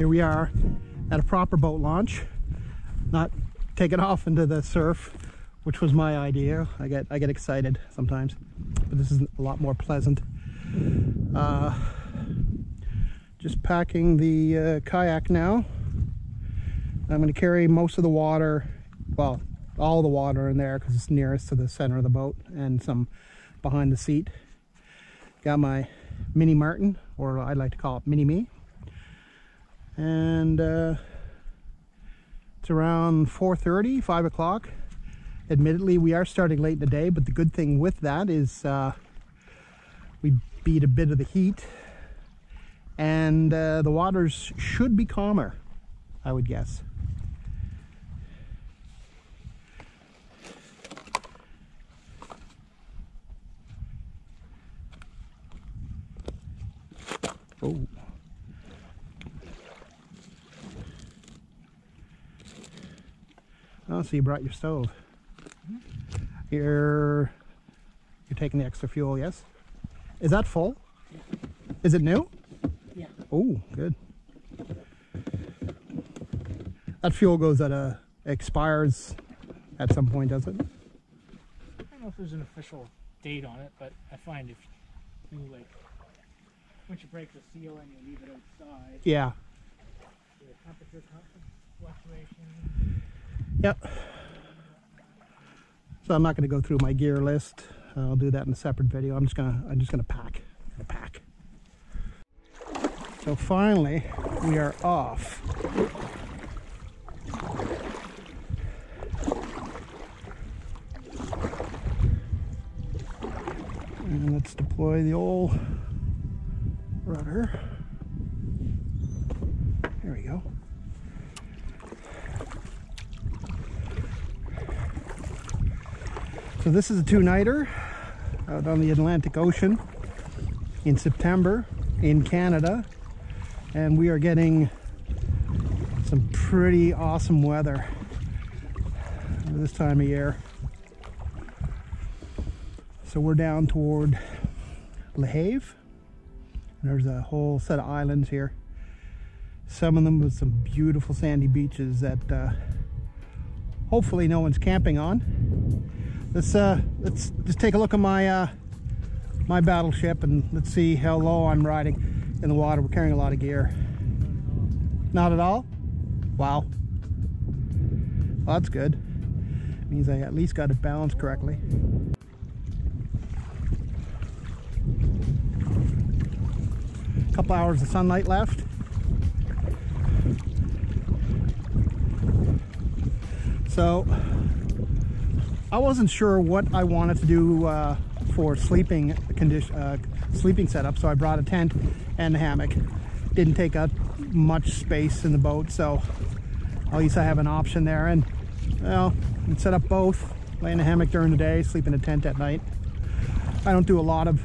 Here we are at a proper boat launch, not taking off into the surf, which was my idea. I get excited sometimes, but this is a lot more pleasant. Just packing the kayak now. I'm going to carry most of the water, well, all the water in there because it's nearest to the center of the boat, and some behind the seat. Got my Mini Martin, or I like to call it Mini Me. And it's around 4:30, 5 o'clock. Admittedly, we are starting late in the day, but the good thing with that is we beat a bit of the heat, and the waters should be calmer, I would guess. Oh. Oh, so you brought your stove. You're taking the extra fuel, yes? Is that full? Yeah. Is it new? Yeah. Oh, good. That fuel expires at some point, does it? I don't know if there's an official date on it, but I find if you like, once you break the seal and you leave it outside, yeah. the temperature fluctuation. Yep. So I'm not going to go through my gear list. I'll do that in a separate video. I'm just gonna pack. So finally, we are off. And let's deploy the old rudder. There we go. So this is a two-nighter out on the Atlantic Ocean in September in Canada, and we are getting some pretty awesome weather this time of year. So we're down toward Le Havre, and there's a whole set of islands here, some of them with some beautiful sandy beaches that hopefully no one's camping on. Let's just take a look at my my battleship, and let's see how low I'm riding in the water. We're carrying a lot of gear. Not at all? Wow. Well, that's good. Means I at least got it balanced correctly. A couple hours of sunlight left. So I wasn't sure what I wanted to do for sleeping setup, so I brought a tent and a hammock. Didn't take up much space in the boat, so at least I have an option there. And well, I can set up both, lay in a hammock during the day, sleep in a tent at night. I don't do a lot of,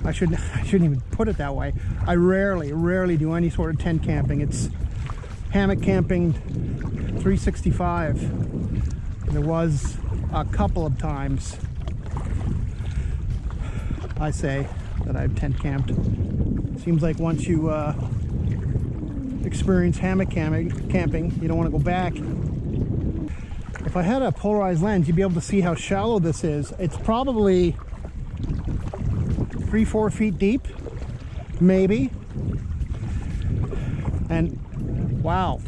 I shouldn't even put it that way. I rarely do any sort of tent camping. It's hammock camping 365. There was a couple of times, I say, that I've tent camped. Seems like once you experience hammock camping, you don't want to go back. If I had a polarized lens, you'd be able to see how shallow this is. It's probably 3-4 feet deep, maybe. And wow,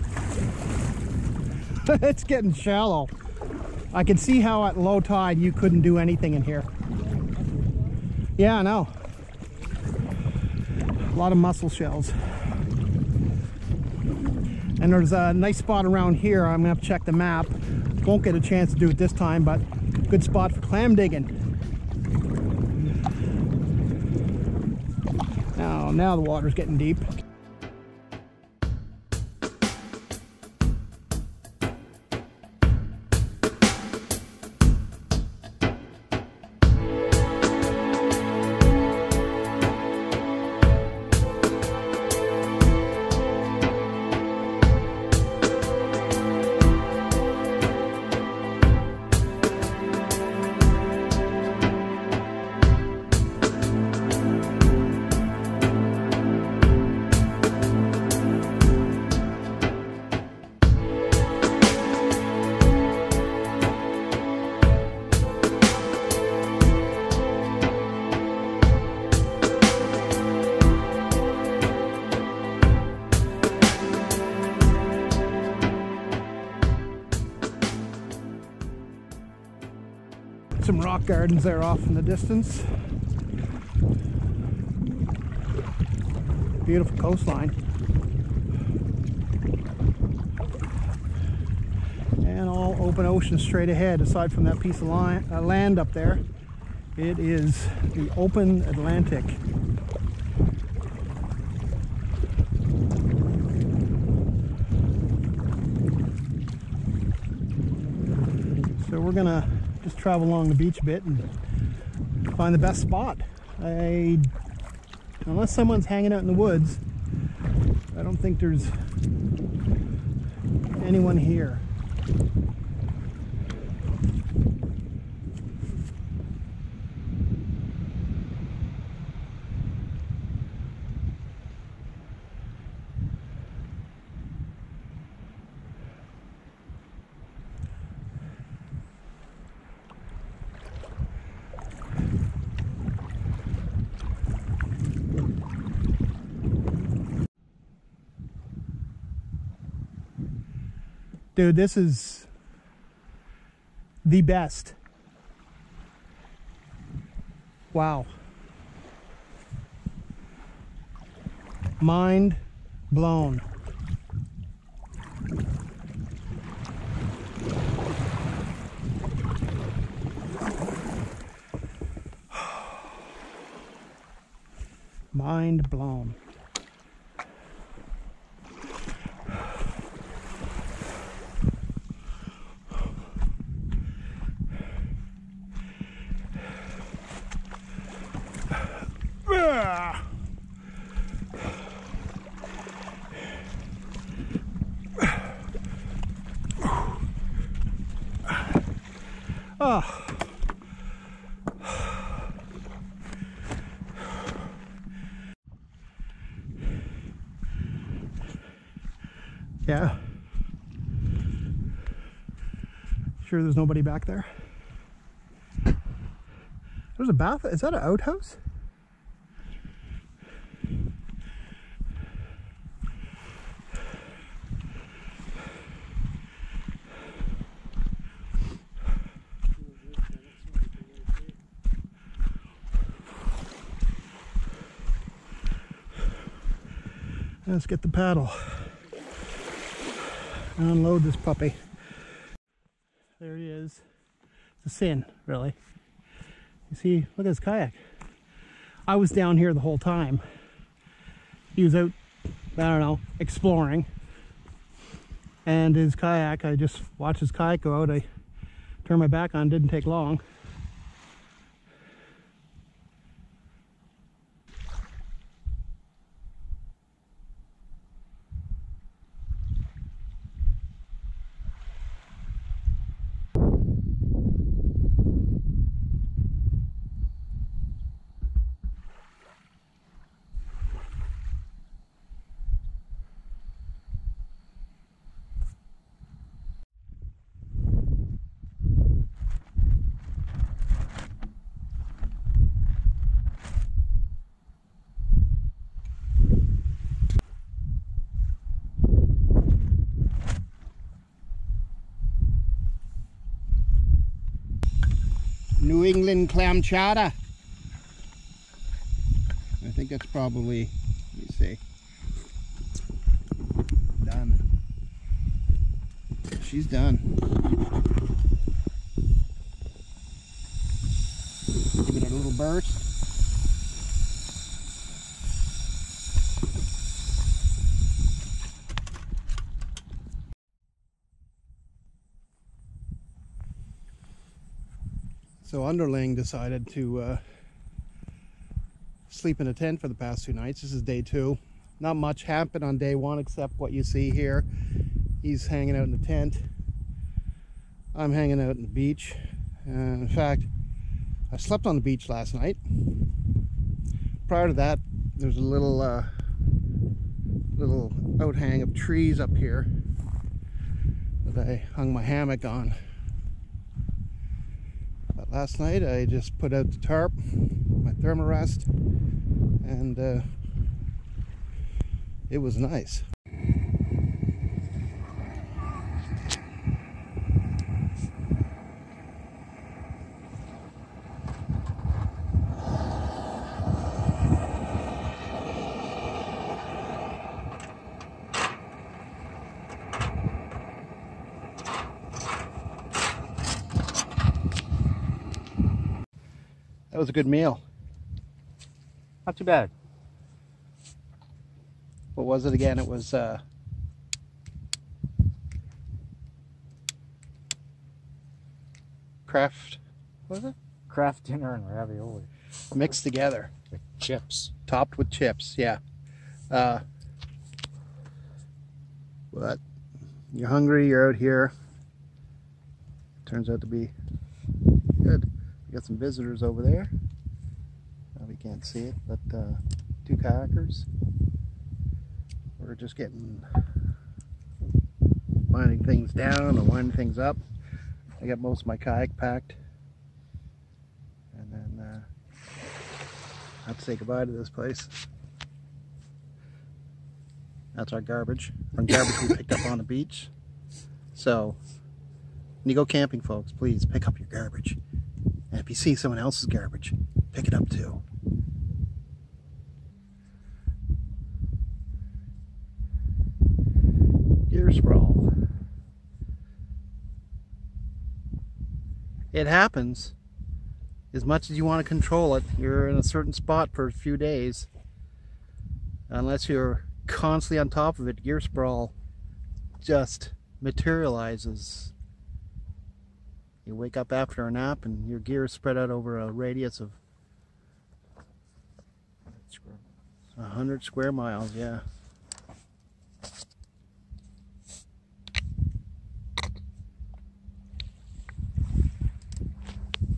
it's getting shallow. I can see how at low tide you couldn't do anything in here. Yeah, I know. A lot of mussel shells. And there's a nice spot around here. I'm gonna have to check the map. Won't get a chance to do it this time, but good spot for clam digging. Now the water's getting deep. some rock gardens there off in the distance. Beautiful coastline. And all open ocean straight ahead. Aside from that piece of land up there, it is the open Atlantic. So we're gonna just travel along the beach a bit and find the best spot. Unless someone's hanging out in the woods, I don't think there's anyone here. Dude, this is the best. Wow. Mind blown. Mind blown. Oh. Yeah. Sure there's nobody back there? There's a bath. Is that an outhouse? Let's get the paddle and unload this puppy. There he is. It's a sin, really. You see, look at his kayak. I was down here the whole time. He was out, I don't know, exploring. And his kayak, I just watched his kayak go out. I turned my back on, didn't take long. New England clam chowder. I think that's probably, let me see, done. She's done. Give it a little burst. So underling decided to sleep in a tent for the past 2 nights. This is day 2. Not much happened on day 1 except what you see here. He's hanging out in the tent. I'm hanging out in the beach. In fact, I slept on the beach last night. Prior to that, there's a little outhang of trees up here that I hung my hammock on. Last night I just put out the tarp, my thermarest, and it was nice. That was a good meal. Not too bad. What was it again? It was Kraft. What was it? Kraft dinner and ravioli. Mixed together. With chips. Topped with chips, yeah. But you're hungry, you're out here. Turns out to be good. We got some visitors over there. We can't see it, but 2 kayakers. We're just winding things down and winding things up. I got most of my kayak packed. And then I have to say goodbye to this place. That's our garbage. From garbage we picked up on the beach. So, when you go camping, folks, please pick up your garbage. And if you see someone else's garbage, pick it up too. Gear sprawl. It happens. As much as you want to control it, you're in a certain spot for a few days. Unless you're constantly on top of it, gear sprawl just materializes. You wake up after a nap and your gear is spread out over a radius of 100 square miles, yeah.